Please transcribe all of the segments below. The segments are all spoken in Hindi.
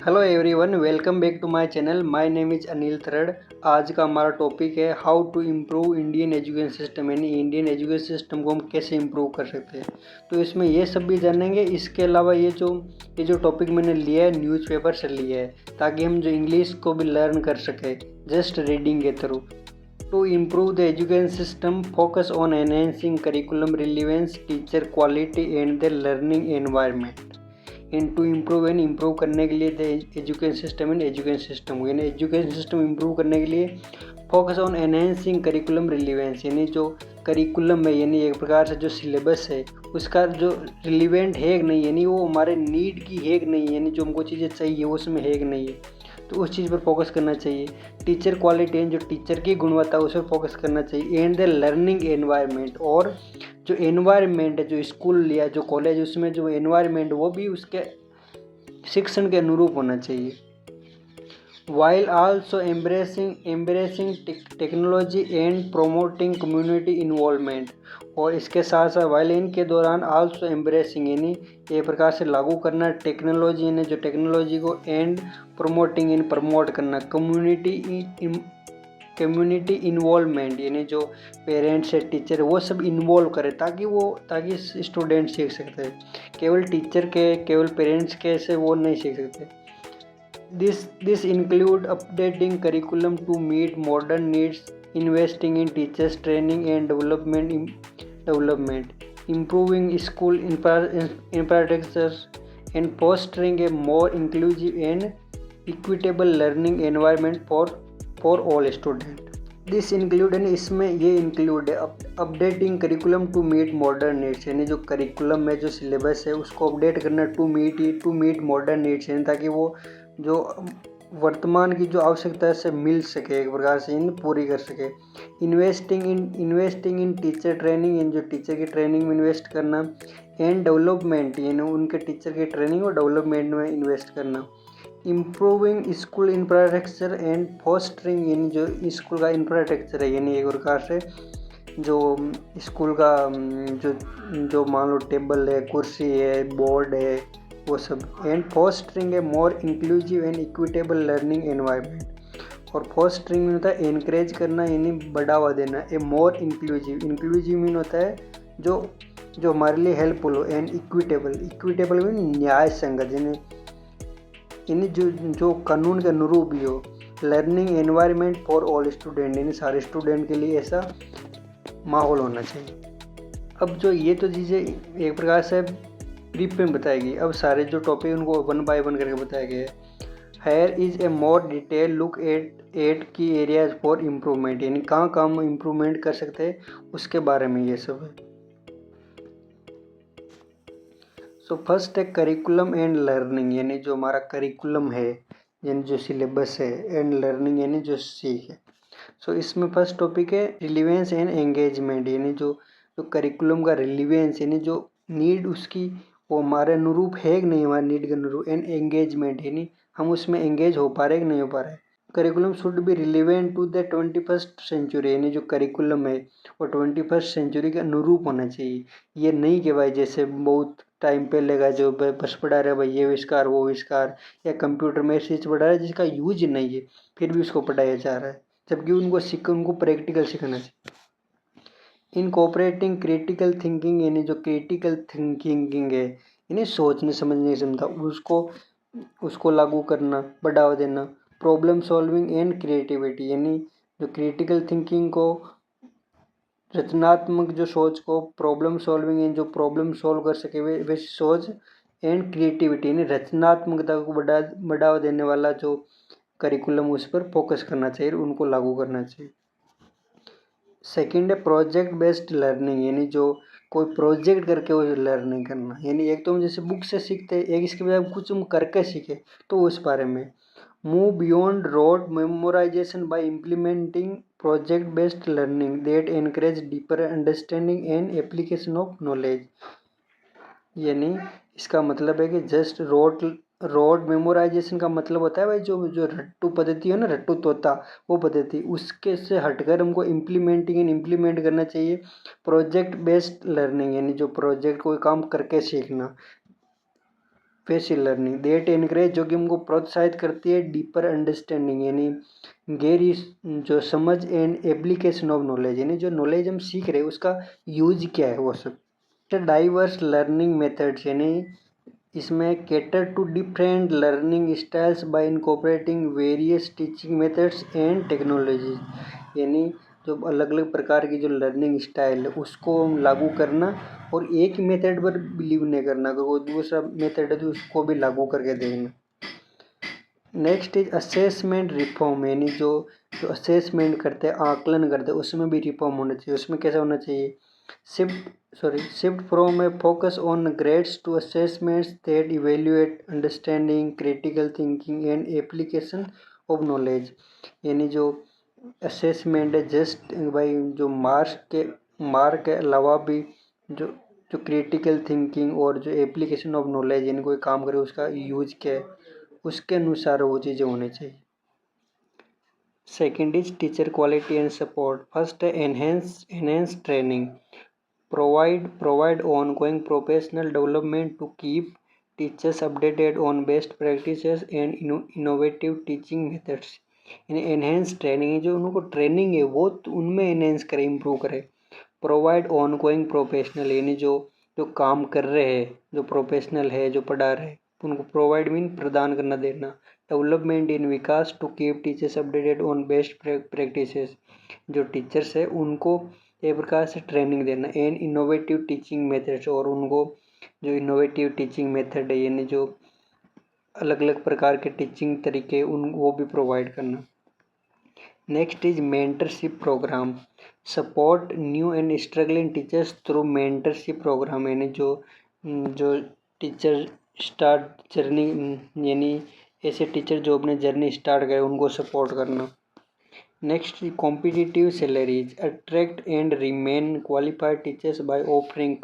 Hello everyone, welcome back to my channel. My name is Anil थरड। आज का हमारा टॉपिक है how to improve Indian education system, यानी इंडियन एजुकेशन सिस्टम को हम कैसे इम्प्रूव कर सकते हैं। तो इसमें ये सब भी जानेंगे। इसके अलावा ये जो टॉपिक मैंने लिया है न्यूज़पेपर से लिया है, ताकि हम जो इंग्लिश को भी लर्न कर सकें जस्ट रीडिंग के थ्रू। To improve the education system, focus on enhancing curriculum relevance, teacher quality and the learning environment. In to improve, यानी इम्प्रूव करने के लिए the education system in education system, यानी एजुकेशन सिस्टम इम्प्रूव करने के लिए focus on enhancing curriculum relevance, यानी जो करिकुलम है, यानी एक प्रकार से जो सिलेबस है उसका जो रिलीवेंट है कि नहीं, यानी वो हमारे नीड की है कि नहीं, यानी जो हमको चीज़ें चाहिए उसमें है कि नहीं है, तो उस चीज़ पर फोकस करना चाहिए। टीचर क्वालिटी, जो टीचर की गुणवत्ता उस पर फोकस करना चाहिए। एंड द लर्निंग एनवायरनमेंट, और जो एनवायरनमेंट है, जो स्कूल या जो कॉलेज, उसमें जो एनवायरनमेंट वो भी उसके शिक्षण के अनुरूप होना चाहिए। while also embracing technology and promoting community involvement, और इसके साथ साथ वाइल इनके दौरान आल्सो एम्ब्रेसिंग, यानी एक प्रकार से लागू करना टेक्नोलॉजी, यानी जो टेक्नोलॉजी को, एंड प्रोमोटिंग, इन प्रमोट करना कम्युनिटी इन्वॉल्वमेंट, यानी जो पेरेंट्स है, टीचर, वो सब इन्वॉल्व करें ताकि स्टूडेंट सीख सकते हैं। केवल पेरेंट्स के से वो नहीं सीख सकते। This include updating curriculum to meet modern needs, investing in teachers training and development, improving school infrastructure, and fostering a more inclusive and equitable learning environment for all students. This include, यानी इसमें ये इंक्लूड है updating curriculum to meet modern needs, यानी जो करिकुलम में जो सिलेबस है उसको अपडेट करना टू मीट मॉडर्न नीड्स, यानी ताकि वो जो वर्तमान की जो आवश्यकता है से मिल सके, एक प्रकार से इन पूरी कर सके। इन्वेस्टिंग इन टीचर ट्रेनिंग, इन जो टीचर की ट्रेनिंग में इन्वेस्ट करना। एंड डेवलपमेंट, यानी उनके टीचर की ट्रेनिंग और डेवलपमेंट में इन्वेस्ट करना। Improving school infrastructure and fostering, यानी जो स्कूल का इंफ्रास्ट्रक्चर है, यानी एक प्रकार से जो स्कूल का जो जो मान लो टेबल है, कुर्सी है, बोर्ड है, वो सब। And fostering A more inclusive and equitable learning environment, और फोस्टरिंग में होता है एनकरेज करना, यानी बढ़ावा देना। ए मोर इंक्लूसिव मीन होता है जो हमारे लिए हेल्पफुल हो। एंड इक्विटेबल मीन न्याय संगत, यानी जो कानून के अनुरूप भी हो। Learning environment for all student, यानी सारे स्टूडेंट के लिए ऐसा माहौल होना चाहिए। अब जो ये तो चीज़ें एक प्रकार से ब्रीफ में बताएगी। अब सारे जो टॉपिक उनको वन बाय वन करके बताया गया है। Here is a more detail look at की एरियाज फॉर इम्प्रूवमेंट, यानी कहाँ हम इम्प्रूवमेंट कर सकते हैं उसके बारे में ये सब है। सो फर्स्ट है करिकुलम एंड लर्निंग, यानी जो हमारा करिकुलम है, यानी जो सिलेबस है, एंड लर्निंग यानी जो सीख है। सो इसमें फर्स्ट टॉपिक है रिलीवेंस एंड एंगेजमेंट, यानी जो करिकुलम का रिलीवेंस, यानी जो नीड उसकी वो हमारे अनुरूप है कि नहीं, हमारे नीड के अनुरूप। एंड एंगेजमेंट, यानी हम उसमें एंगेज हो पा रहे कि नहीं हो पा रहे। Curriculum should be relevant to the 21st century, यानी जो करिकुलम है वो 21st सेंचुरी के अनुरूप होना चाहिए। ये नहीं कि भाई जैसे बहुत टाइम पहले का जो बस पढ़ा रहे भाई ये आविष्कार वो आविष्कार, या कंप्यूटर में ऐसी चीज़ पढ़ा रहा है जिसका यूज नहीं है फिर भी उसको पढ़ाया जा रहा है, जबकि उनको प्रैक्टिकल सिखाना चाहिए। इनकॉपरेटिंग क्रिटिकल थिंकिंग, यानी जो क्रिटिकल थिंकिंग है, यानी सोचने समझने की क्षमता, उसको लागू करना, बढ़ावा देना। प्रॉब्लम सॉल्विंग एंड क्रिएटिविटी, यानी जो क्रिटिकल थिंकिंग को, रचनात्मक जो सोच को, प्रॉब्लम सॉल्विंग एंड जो प्रॉब्लम सॉल्व कर सके वैसी सोच। एंड क्रिएटिविटी, यानी रचनात्मकता को बढ़ावा देने वाला जो करिकुलम उस पर फोकस करना चाहिए, उनको लागू करना चाहिए। सेकंड है प्रोजेक्ट बेस्ड लर्निंग, यानी जो कोई प्रोजेक्ट करके वो लर्निंग करना, यानी एक तो हम जैसे बुक से सीखते हैं, एक इसके बजाय कुछ हम करके सीखे, तो उस बारे में। Move beyond road memorisation bye implementing project based learning that encourage deeper understanding and application of knowledge, यानी इसका मतलब है कि जस्ट रोड मेमोराइजेशन का मतलब होता है भाई जो रट्टू पद्धति है ना, रट्टू तोता, वो पद्धति, उसके से हटकर हमको इम्प्लीमेंट करना चाहिए प्रोजेक्ट बेस्ड लर्निंग, यानी जो प्रोजेक्ट कोई काम करके सीखना। पैसिव लर्निंग दैट एनकरेज, जो कि हमको प्रोत्साहित करती है डीपर अंडरस्टैंडिंग, यानी गहरी जो समझ एंड एप्लीकेशन ऑफ नॉलेज, यानी जो नॉलेज हम सीख रहे हैं उसका यूज क्या है वो सब। डाइवर्स लर्निंग मेथड्स, यानी इसमें cater to different learning styles by incorporating various teaching methods and technologies, यानी जो अलग अलग प्रकार की जो लर्निंग स्टाइल है उसको लागू करना और एक ही मेथड पर बिलीव नहीं करना, अगर वो दूसरा मेथड है तो उसको भी लागू करके देखना। नेक्स्ट इज असेसमेंट रिफॉर्म, यानी जो जो असेसमेंट करते हैं, आकलन करते हैं, उसमें भी रिफॉर्म होना चाहिए। उसमें कैसा होना चाहिए, shift from a focus on grades to assessments that evaluate understanding, critical thinking and application of knowledge, यानी जो असेसमेंट है जस्ट भाई जो मार्क के अलावा भी जो जो क्रिटिकल थिंकिंग और जो एप्लीकेशन ऑफ नॉलेज, यानी कोई काम करे उसका यूज क्या है, उसके अनुसार वो चीज़ें होनी चाहिए। Second is teacher quality and support. First है enhance training, provide ongoing professional development to keep teachers updated on best practices and innovative teaching methods, यानी एनहेंस ट्रेनिंग, जो उनको ट्रेनिंग है वो तो उनमें एनहेंस करे, इम्प्रूव करे। प्रोवाइड ऑनगोइंग प्रोफेशनल, यानी जो जो काम कर रहे हैं, जो प्रोफेशनल है, जो पढ़ा रहे हैं, उनको प्रोवाइड मीन प्रदान करना, देना। डेवलपमेंट इन विकास to keep teachers updated on best practices, जो टीचर्स है उनको एक प्रकार से ट्रेनिंग देना। एंड इनोवेटिव टीचिंग मेथड्स, और उनको जो इनोवेटिव टीचिंग मेथड है, यानी जो अलग अलग प्रकार के टीचिंग तरीके उन वो भी प्रोवाइड करना। Next is mentorship programme, support new and struggling teachers through mentorship programme, यानी जो जो टीचर स्टार्ट जर्नी, यानी ऐसे टीचर जो अपने जर्नी स्टार्ट करें उनको सपोर्ट करना। Next competitive salaries, attract and remain qualified teachers by offering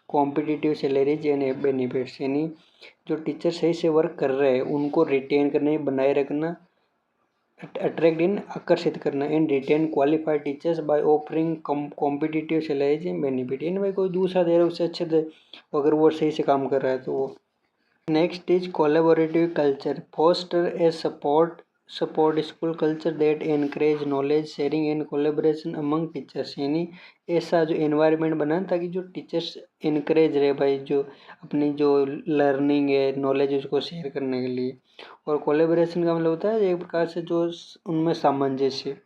competitive salaries and benefits, यानी जो टीचर सही से वर्क कर रहे हैं उनको रिटेन करने, बनाए रखना, अट्रैक्ट इन आकर्षित करना। And retain qualified teachers by offering competitive salaries and benefit, यानी भाई कोई दूसरा दे रहा है उससे अच्छे दे, अगर वो सही से काम कर रहा है तो वो। Next is collaborative culture, foster a support school culture that encourage knowledge sharing and collaboration among teachers, यानी ऐसा जो एनवायरनमेंट बनाना ताकि जो टीचर्स इनकरेज रहे भाई, जो अपनी जो लर्निंग है, नॉलेज उसको शेयर करने के लिए। और कोलेबोरेशन का मतलब होता है एक प्रकार से जो उनमें सामंजस्य,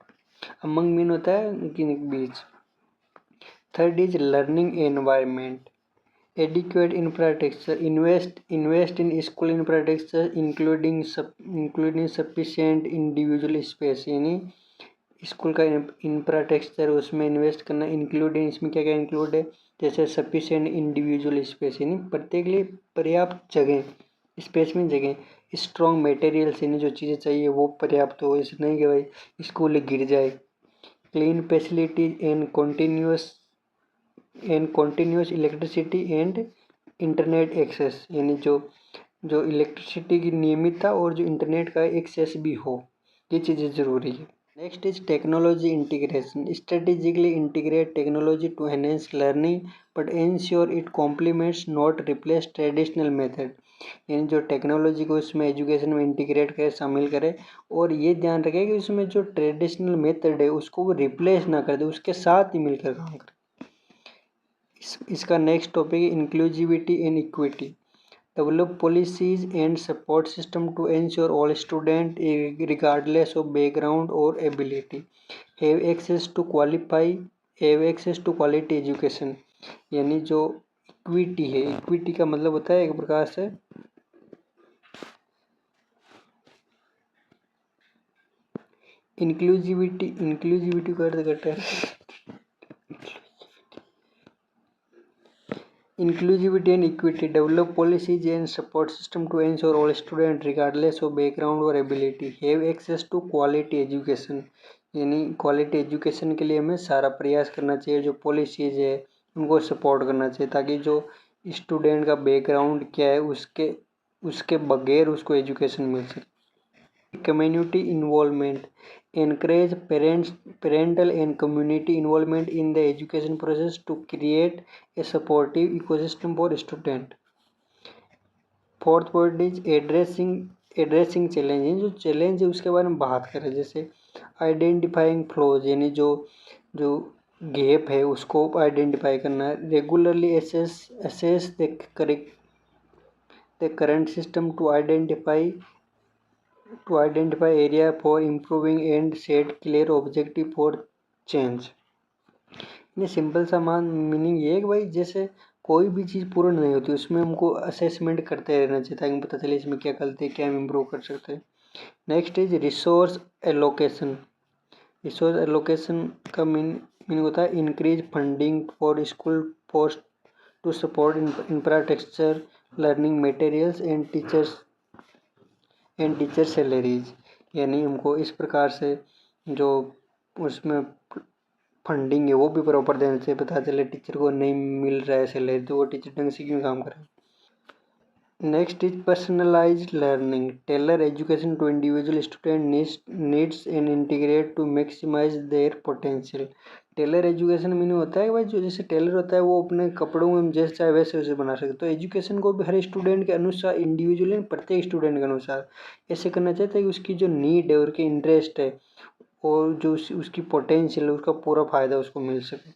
अमंग मीन होता है उनके बीच। Third is learning environment, adequate infrastructure, invest in school infrastructure including sufficient individual space, यानी स्कूल का इंफ्रास्ट्रक्चर उसमें इन्वेस्ट करना, इंक्लूडिंग इसमें क्या क्या इंक्लूड है, जैसे सफिशिएंट इंडिविजुअल स्पेस, यानी प्रत्येक लिए पर्याप्त जगह, स्पेस में जगह, स्ट्रॉन्ग मटेरियल्स, यानी जो चीज़ें चाहिए वो पर्याप्त हो, ऐसे नहीं कि भाई स्कूल गिर जाए। Clean facilities and continuous electricity and internet access, यानी जो जो इलेक्ट्रिसिटी की नियमितता और जो इंटरनेट का एक्सेस भी हो, ये चीज़ें ज़रूरी है। Next is technology integration, strategically integrate technology to enhance learning but ensure it complements not replace traditional method, यानी जो टेक्नोलॉजी को उसमें एजुकेशन में इंटीग्रेट करे, शामिल करे, और ये ध्यान रखे कि उसमें जो ट्रेडिशनल मेथड है उसको वो रिप्लेस ना कर दे, उसके साथ ही मिलकर काम करे। इसका नेक्स्ट टॉपिक है inclusivity and equity, develop policies and support system to ensure all student regardless of background और ability have access to quality education, यानी जो इक्विटी है, इक्विटी का मतलब होता है एक प्रकार से इंक्लूसिविटी का अर्थ करता है inclusivity and equity, develop policies and support system to ensure all students regardless of background or ability have access to quality education, यानी क्वालिटी एजुकेशन के लिए हमें सारा प्रयास करना चाहिए, जो पॉलिसीज है उनको सपोर्ट करना चाहिए ताकि जो स्टूडेंट का बैकग्राउंड क्या है उसके बगैर उसको एजुकेशन मिल सके। Community involvement, encourage parental and community involvement in the education process to create a supportive ecosystem for student, fourth point is addressing challenge, जो चैलेंज है उसके बारे में बात करें, जैसे आइडेंटिफाइंग फ्लॉज यानी जो जो गैप है उसको आइडेंटिफाई करना है। Regularly assess the current system to identify area for improving and set clear objective for change. ये सिंपल सा मीनिंग ये है कि भाई जैसे कोई भी चीज़ पूर्ण नहीं होती, उसमें हमको असेसमेंट करते रहना चाहिए ताकि पता चले इसमें क्या गलती है, क्या हम इम्प्रूव कर सकते हैं। Next is resource allocation. Resource allocation का मीनिंग होता है increase funding for school post to support infrastructure, learning materials and teacher salaries. यानी हमको इस प्रकार से जो उसमें फंडिंग है वो भी प्रॉपर देने से पता चले टीचर को नहीं मिल रहा है सैलरी तो वो टीचर ढंग से क्यों काम करे। Next is personalised learning. Tailor education to individual student needs and integrate to maximise their potential. Tailor education meaning होता है कि भाई जो जैसे टेलर होता है वो अपने कपड़ों में जैसे चाहे वैसे वैसे बना सकते, तो एजुकेशन को भी हर स्टूडेंट के अनुसार इंडिविजुअली प्रत्येक स्टूडेंट के अनुसार ऐसे करना चाहते हैं कि उसकी जो नीड है, उसकी इंटरेस्ट है और जो उसकी पोटेंशियल है उसका पूरा फायदा उसको मिल सके।